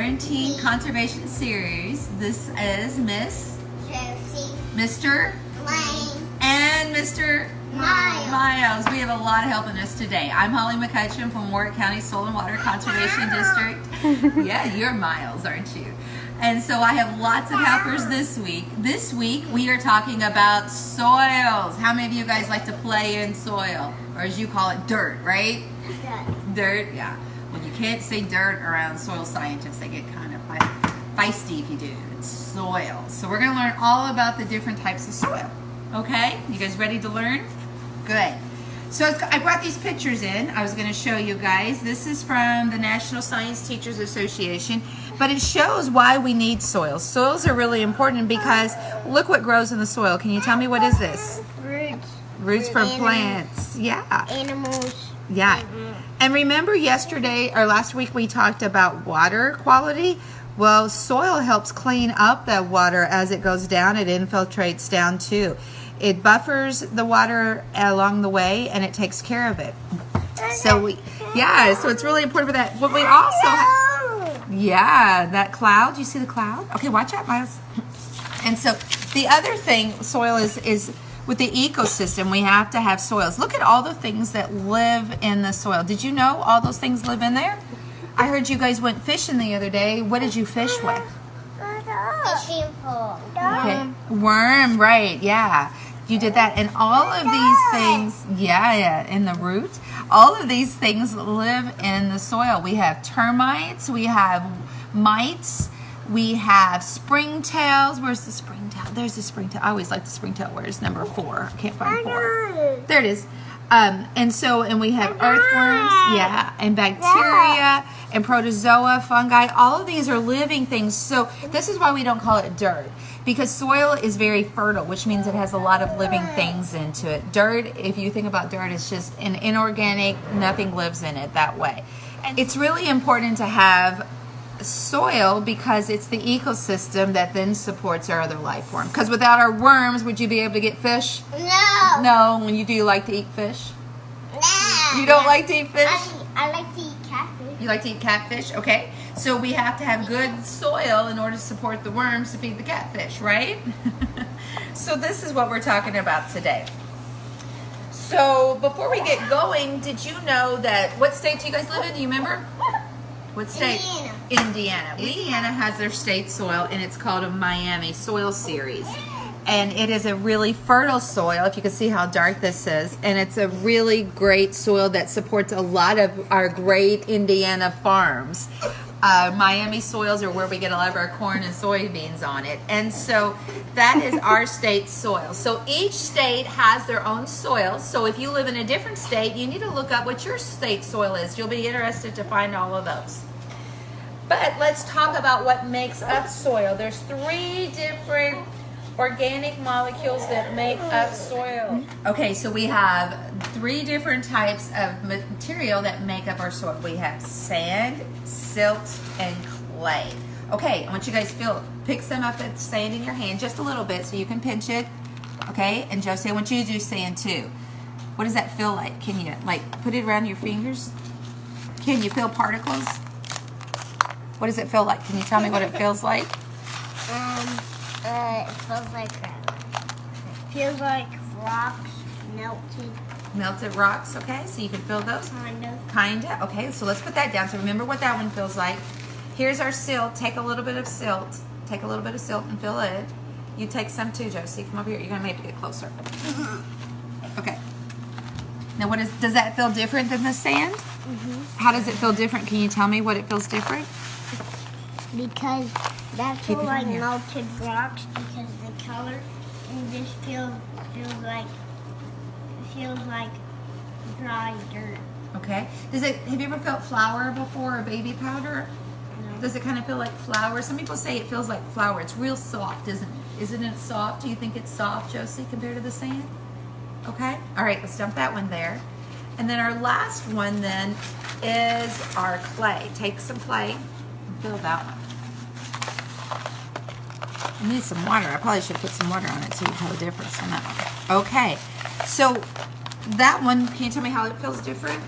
Parenting Conservation Series. This is Miss Josie, Mr. Lane, and Mr. Miles. We have a lot of helping us today. I'm Holly McCutcheon from Warwick County Soil and Water Conservation District. Yeah, you're Miles, aren't you? And so I have lots of helpers this week. This week we are talking about soils. How many of you guys like to play in soil? Or as you call it, dirt, right? Dirt, yeah. Well, you can't say dirt around soil scientists. They get kind of feisty if you do. It's soil. So we're going to learn all about the different types of soil. Okay? You guys ready to learn? Good. So I brought these pictures in. I was going to show you guys. This is from the National Science Teachers Association, but it shows why we need soils. Soils are really important because look what grows in the soil. Can you tell me what is this? Roots. Roots for plants. Yeah. Animals. Yeah. And remember yesterday or last week we talked about water quality? Well, soil helps clean up that water as it goes down. It infiltrates down too. It buffers the water along the way and it takes care of it. So so it's really important for that. But we also that cloud. You see the cloud? Okay, watch out, Miles. And so the other thing, soil is with the ecosystem, we have to have soils. Look at all the things that live in the soil. Did you know all those things live in there? I heard you guys went fishing the other day. What did you fish with? Fishing pole. Okay. Worm, right, yeah. You did that. And all of these things, in the root, all of these things live in the soil. We have termites, we have mites, we have springtails. Where's the springtail? There's the springtail. I always like the springtail. Where's number 4? I can't find 4. There it is. And we have earthworms, and bacteria, and protozoa, fungi. All of these are living things. So this is why we don't call it dirt, because soil is very fertile, which means it has a lot of living things into it. Dirt, if you think about dirt, it's just an inorganic, nothing lives in it that way. And it's really important to have soil because it's the ecosystem that then supports our other life form. Because without our worms, would you be able to get fish? No. No. When you do, you like to eat fish? No. You don't like to eat fish? I like to eat catfish. You like to eat catfish? Okay. So we have to have good soil in order to support the worms to feed the catfish, right? So this is what we're talking about today. So before we get going, did you know that, what state do you guys live in? Do you remember? What state? Indiana. Indiana has their state soil, and it's called a Miami Soil Series. And it is a really fertile soil, if you can see how dark this is. And it's a really great soil that supports a lot of our great Indiana farms. Miami soils are where we get a lot of our corn and soybeans on it. And so that is our state soil. So each state has their own soil. So if you live in a different state, you need to look up what your state soil is. You'll be interested to find all of those. But let's talk about what makes up soil. There's 3 different organic molecules that make up soil. Okay, so we have 3 different types of material that make up our soil. We have sand, silt, and clay. Okay, I want you guys to pick some up that sand in your hand just a little bit so you can pinch it. Okay, and Josie, I want you to do sand too. What does that feel like? Can you put it around your fingers? Can you feel particles? What does it feel like? Can you tell me what it feels like? It feels like rocks melted. Melted rocks, okay? So you can feel those? Kinda. Okay, so let's put that down. So remember what that one feels like. Here's our silt. Take a little bit of silt. Take a little bit of silt and fill it. You take some too, Josie. Come over here. You're gonna maybe get closer. Okay. Now does that feel different than the sand? How does it feel different? Can you tell me what it feels different? Because that's all like melted rocks, because the color and this feels like dry dirt. Okay. Have you ever felt flour before, or baby powder? No. Does it kind of feel like flour? Some people say it feels like flour. It's real soft, isn't it? Isn't it soft? Do you think it's soft, Josie, compared to the sand? Okay. All right, let's dump that one there. And then our last one then is our clay. Take some clay and fill that one. I need some water. I probably should put some water on it so you can tell the difference on that one. Okay, so that one, can you tell me how it feels different?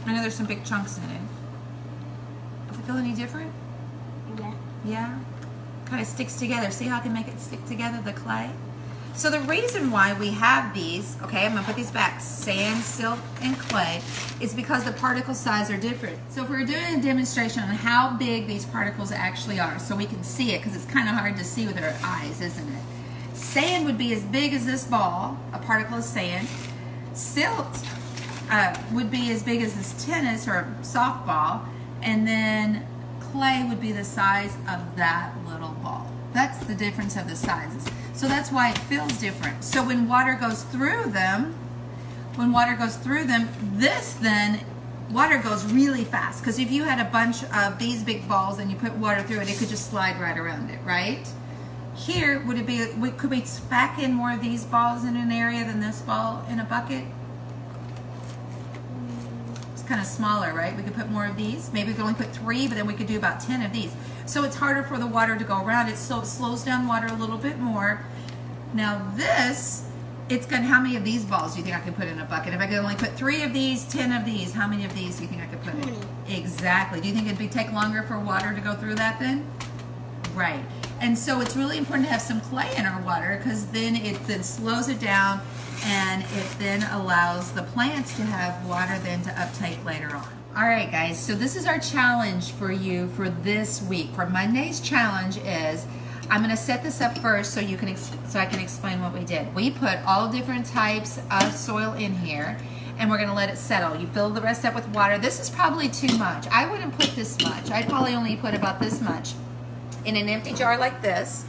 I know there's some big chunks in it. Does it feel any different? Yeah. Yeah? Kind of sticks together. See how I can make it stick together, the clay? So the reason why we have these, okay, I'm gonna put these back, sand, silt, and clay, is because the particle size are different. So if we're doing a demonstration on how big these particles actually are, so we can see it, because it's kind of hard to see with our eyes, isn't it? Sand would be as big as this ball, a particle of sand. Silt would be as big as this tennis or softball, and then clay would be the size of that little ball. That's the difference of the sizes. So that's why it feels different. So when water goes through them, this then, water goes really fast. Because if you had a bunch of these big balls and you put water through it, it could just slide right around it, right? Here, could we pack in more of these balls in an area than this ball in a bucket? It's kind of smaller, right? We could put more of these. Maybe we could only put 3, but then we could do about 10 of these. So it's harder for the water to go around. It slows down water a little bit more. Now this, how many of these balls do you think I could put in a bucket? If I could only put 3 of these, 10 of these, how many of these do you think I could put in? Exactly. Do you think it'd take longer for water to go through that then? Right. And so it's really important to have some clay in our water, because then it then slows it down, and it then allows the plants to have water then to uptake later on. All right, guys, so this is our challenge for you for this week. For Monday's challenge is, I'm gonna set this up first so I can explain what we did. We put all different types of soil in here, and we're gonna let it settle. You fill the rest up with water. This is probably too much. I wouldn't put this much. I'd probably only put about this much in an empty jar like this.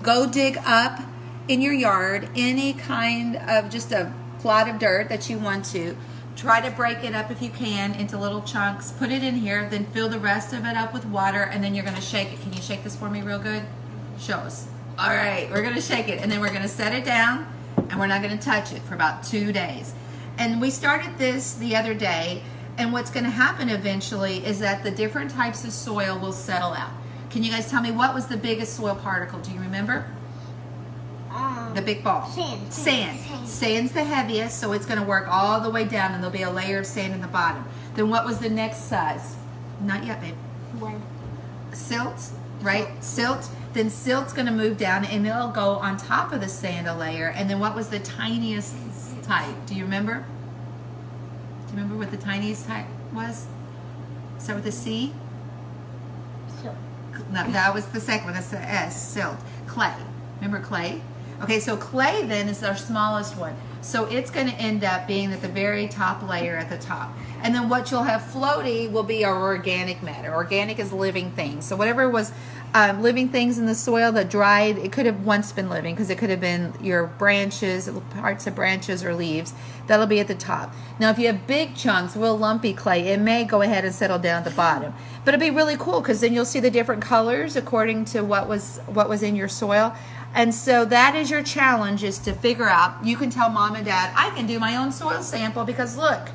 Go dig up in your yard any kind of just a plot of dirt that you want to. Try to break it up if you can into little chunks. Put it in here, then fill the rest of it up with water, and then you're gonna shake it. Can you shake this for me real good? Show us. All right, we're gonna shake it, and then we're gonna set it down, and we're not gonna touch it for about 2 days. And we started this the other day, and what's gonna happen eventually is that the different types of soil will settle out. Can you guys tell me what was the biggest soil particle? Do you remember? The big ball. Sand. Sand's the heaviest, so it's going to work all the way down, and there'll be a layer of sand in the bottom. Then what was the next size? Not yet, babe. What? Silt, right? Silt. Then silt's going to move down, and it'll go on top of the sand a layer. And then what was the tiniest type? Do you remember? Do you remember what the tiniest type was? Start with a C? Silt. No, that was the second one. That's the S. Silt. Clay. Remember clay? Okay, so clay then is our smallest one. So it's going to end up being at the very top layer at the top. And then what you'll have floaty will be our organic matter. Organic is living things. So whatever was living things in the soil that dried, it could have once been living, because it could have been your branches, parts of branches or leaves. That'll be at the top. Now if you have big chunks, real lumpy clay, it may go ahead and settle down at the bottom. But it'll be really cool, because then you'll see the different colors according to what was in your soil. And so that is your challenge, is to figure out, you can tell mom and dad, I can do my own soil sample, because look,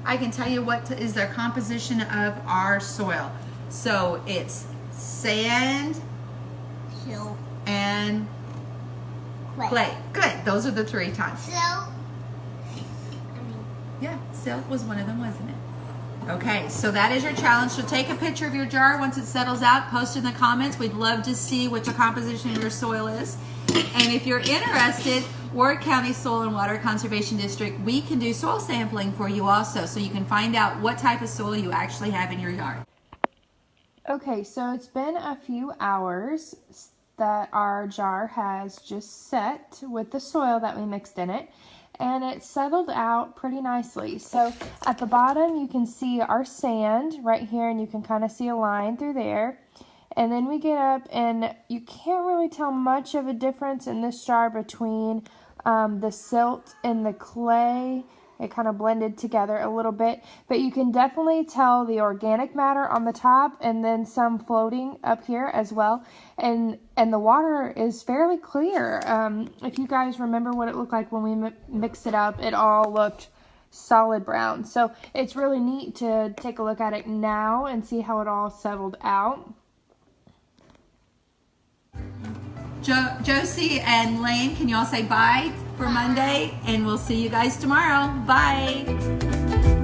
I can tell you what is the composition of our soil. So it's sand, Silt, and clay. Good. Those are the 3 times. Silt. Yeah, silt was one of them, wasn't it? Okay, so that is your challenge. So take a picture of your jar once it settles out, post in the comments. We'd love to see what your composition of your soil is. And if you're interested, Warwick County Soil and Water Conservation District, we can do soil sampling for you also, so you can find out what type of soil you actually have in your yard. Okay, so it's been a few hours that our jar has just set with the soil that we mixed in it, and it settled out pretty nicely. So at the bottom you can see our sand right here, and you can kind of see a line through there. And then we get up, and you can't really tell much of a difference in this jar between the silt and the clay. It kind of blended together a little bit, but you can definitely tell the organic matter on the top, and then some floating up here as well. And the water is fairly clear. If you guys remember what it looked like when we mixed it up, it all looked solid brown. So it's really neat to take a look at it now and see how it all settled out. Josie and Lane, can you all say bye for Monday? And we'll see you guys tomorrow. Bye.